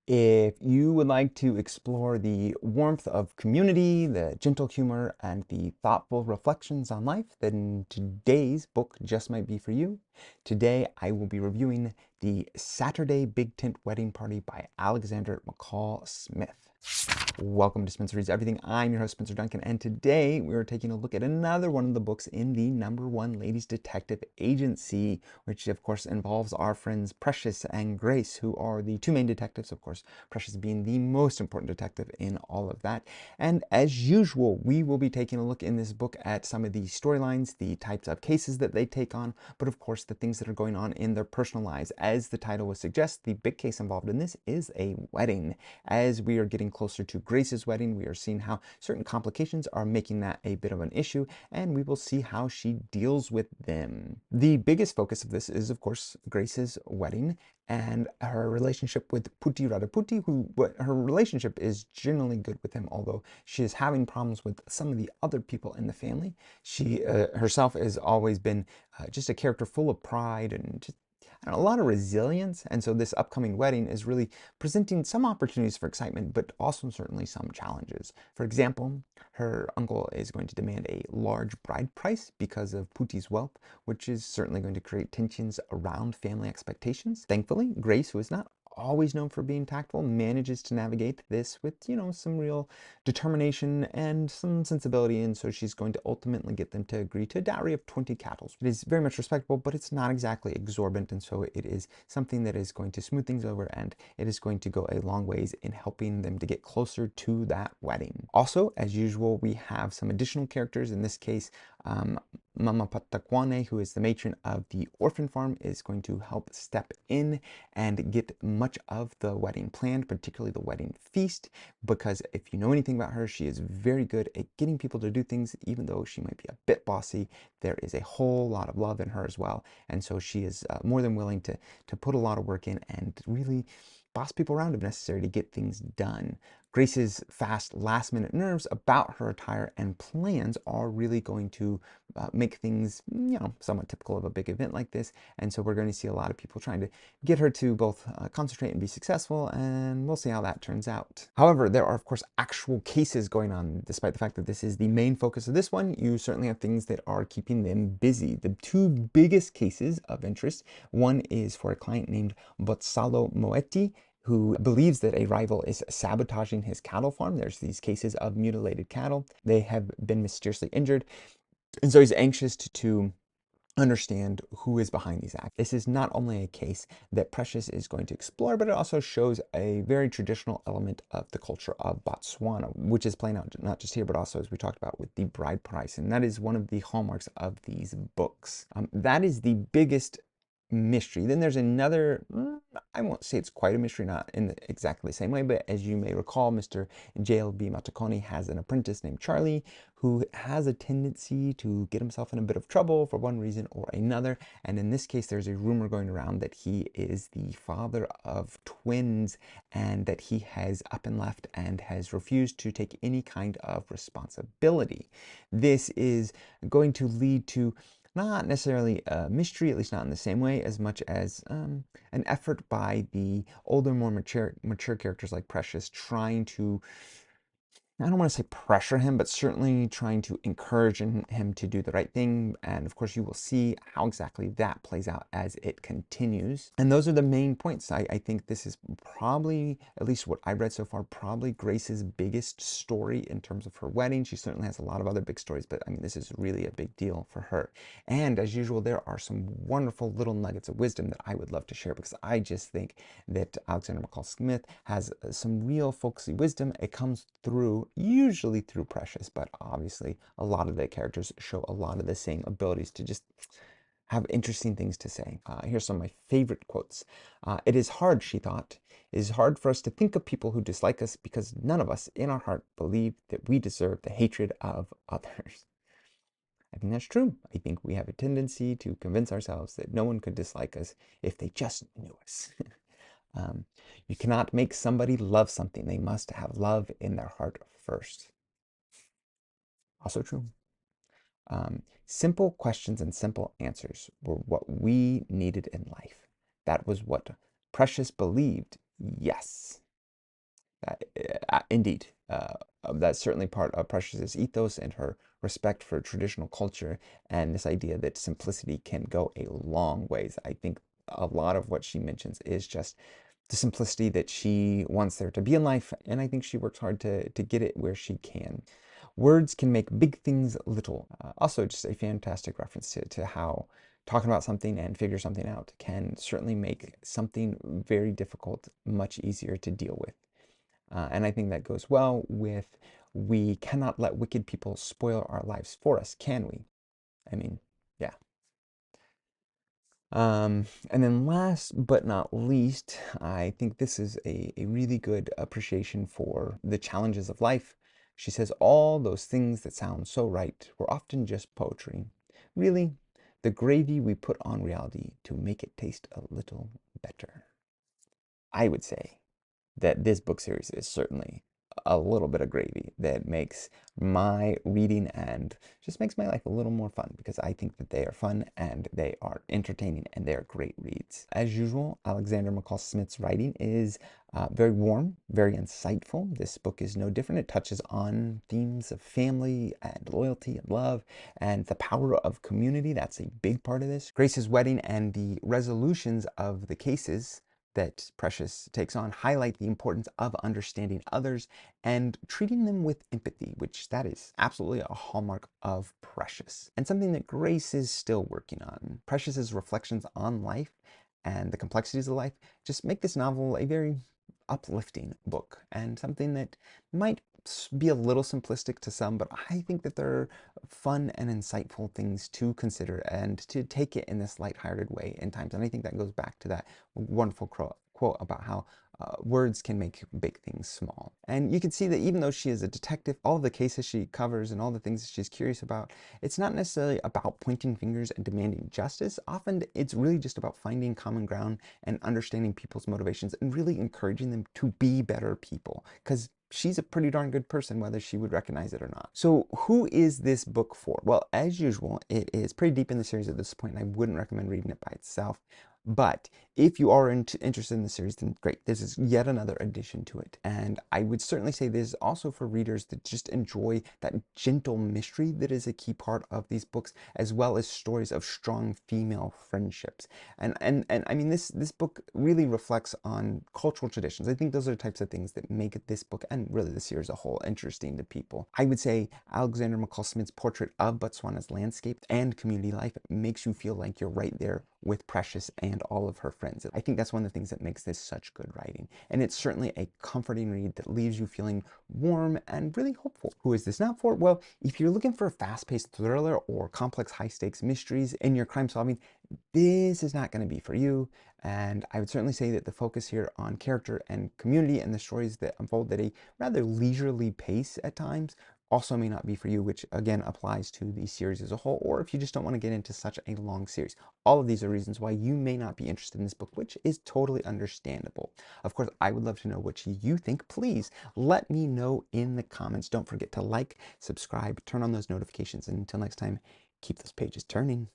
If you would like to explore the warmth of community, the gentle humor, and the thoughtful reflections on life, then today's book just might be for you. Today, I will be reviewing The Saturday Big Tent Wedding Party by Alexander McCall Smith. Welcome to Spencer Reads Everything. I'm your host, Spencer Duncan, and today we are taking a look at another one of the books in the #1 Ladies Detective Agency, which of course involves our friends Precious and Grace, who are the two main detectives, of course, Precious being the most important detective in all of that. And as usual, we will be taking a look in this book at some of the storylines, the types of cases that they take on, but of course the things that are going on in their personal lives. As the title would suggest, the big case involved in this is a wedding. As we are getting closer to Grace's wedding, we are seeing how certain complications are making that a bit of an issue, and we will see how she deals with them. The biggest focus of this is, of course, Grace's wedding and her relationship with Puti Radaputi, her relationship is generally good with him, although she is having problems with some of the other people in the family. She herself has always been just a character full of pride and just a lot of resilience, and so this upcoming wedding is really presenting some opportunities for excitement, but also certainly some challenges. For example, her uncle is going to demand a large bride price because of Puti's wealth, which is certainly going to create tensions around family expectations. Thankfully, Grace, who is not always known for being tactful, manages to navigate this with, some real determination and some sensibility, and so she's going to ultimately get them to agree to a dowry of 20 cattle. It is very much respectable, but it's not exactly exorbitant, and so it is something that is going to smooth things over, and it is going to go a long ways in helping them to get closer to that wedding. Also, as usual, we have some additional characters. In this case, Mama Patakwane, who is the matron of the orphan farm, is going to help step in and get much of the wedding planned, particularly the wedding feast, because if you know anything about her, she is very good at getting people to do things, even though she might be a bit bossy. There is a whole lot of love in her as well, and so she is more than willing to put a lot of work in and really boss people around if necessary to get things done. Grace's fast last-minute nerves about her attire and plans are really going to make things, somewhat typical of a big event like this. And so we're going to see a lot of people trying to get her to both concentrate and be successful, and we'll see how that turns out. However, there are, of course, actual cases going on. Despite the fact that this is the main focus of this one, you certainly have things that are keeping them busy. The two biggest cases of interest, one is for a client named Botsalo Moeti, who believes that a rival is sabotaging his cattle farm. There's these cases of mutilated cattle. They have been mysteriously injured. And so he's anxious to understand who is behind these acts. This is not only a case that Precious is going to explore, but it also shows a very traditional element of the culture of Botswana, which is playing out not just here, but also, as we talked about, with the bride price. And that is one of the hallmarks of these books. That is the biggest mystery. Then there's another, I won't say it's quite a mystery, not in exactly the same way, but as you may recall, Mr. JLB Matakoni has an apprentice named Charlie who has a tendency to get himself in a bit of trouble for one reason or another. And in this case, there's a rumor going around that he is the father of twins and that he has up and left and has refused to take any kind of responsibility. This is going to lead to not necessarily a mystery, at least not in the same way, as much as an effort by the older, more mature characters like Precious trying to, I don't want to say pressure him, but certainly trying to encourage him to do the right thing. And of course, you will see how exactly that plays out as it continues. And those are the main points. I think this is probably, at least what I've read so far, probably Grace's biggest story in terms of her wedding. She certainly has a lot of other big stories, but I mean, this is really a big deal for her. And as usual, there are some wonderful little nuggets of wisdom that I would love to share, because I just think that Alexander McCall Smith has some real folksy wisdom. It comes through, usually through Precious, but obviously a lot of the characters show a lot of the same abilities to just have interesting things to say. Here's some of my favorite quotes. It is hard, she thought. It is hard for us to think of people who dislike us because none of us in our heart believe that we deserve the hatred of others. I think that's true. I think we have a tendency to convince ourselves that no one could dislike us if they just knew us. You cannot make somebody love something. They must have love in their heart first. Also true. Simple questions and simple answers were what we needed in life. That was what Precious believed. Yes. Indeed. That's certainly part of Precious's ethos and her respect for traditional culture and this idea that simplicity can go a long ways. I think a lot of what she mentions is just the simplicity that she wants there to be in life, and I think she works hard to get it where she can. Words can make big things little. Also, just a fantastic reference to how talking about something and figure something out can certainly make something very difficult much easier to deal with. And I think that goes well with, we cannot let wicked people spoil our lives for us, can we? I mean, yeah. And then last but not least, I think this is a really good appreciation for the challenges of life. She says, all those things that sound so right were often just poetry. Really, the gravy we put on reality to make it taste a little better. I would say that this book series is certainly a little bit of gravy that makes my reading and just makes my life a little more fun, because I think that they are fun and they are entertaining and they are great reads. As usual, Alexander McCall Smith's writing is very warm, very insightful. This book is no different. It touches on themes of family and loyalty and love and the power of community. That's a big part of this. Grace's wedding and the resolutions of the cases that Precious takes on highlight the importance of understanding others and treating them with empathy, which that is absolutely a hallmark of Precious, and something that Grace is still working on. Precious's reflections on life and the complexities of life just make this novel a very uplifting book, and something that might be a little simplistic to some, but I think that they're fun and insightful things to consider and to take it in this lighthearted way in times. And I think that goes back to that wonderful quote about how words can make big things small. And you can see that even though she is a detective, all the cases she covers and all the things that she's curious about, it's not necessarily about pointing fingers and demanding justice. Often it's really just about finding common ground and understanding people's motivations and really encouraging them to be better people, because she's a pretty darn good person, whether she would recognize it or not. So who is this book for? Well, as usual, it is pretty deep in the series at this point, and I wouldn't recommend reading it by itself. But if you are interested in the series, then great. This is yet another addition to it. And I would certainly say this is also for readers that just enjoy that gentle mystery that is a key part of these books, as well as stories of strong female friendships. And I mean, this book really reflects on cultural traditions. I think those are the types of things that make this book, and really the series as a whole, interesting to people. I would say Alexander McCall Smith's portrait of Botswana's landscape and community life makes you feel like you're right there with Precious and all of her friends. I think that's one of the things that makes this such good writing. And it's certainly a comforting read that leaves you feeling warm and really hopeful. Who is this not for? Well, if you're looking for a fast-paced thriller or complex high-stakes mysteries in your crime solving, this is not going to be for you. And I would certainly say that the focus here on character and community and the stories that unfold at a rather leisurely pace at times also may not be for you, which again applies to the series as a whole, or if you just don't want to get into such a long series. All of these are reasons why you may not be interested in this book, which is totally understandable. Of course, I would love to know what you think. Please let me know in the comments. Don't forget to like, subscribe, turn on those notifications, and until next time, keep those pages turning.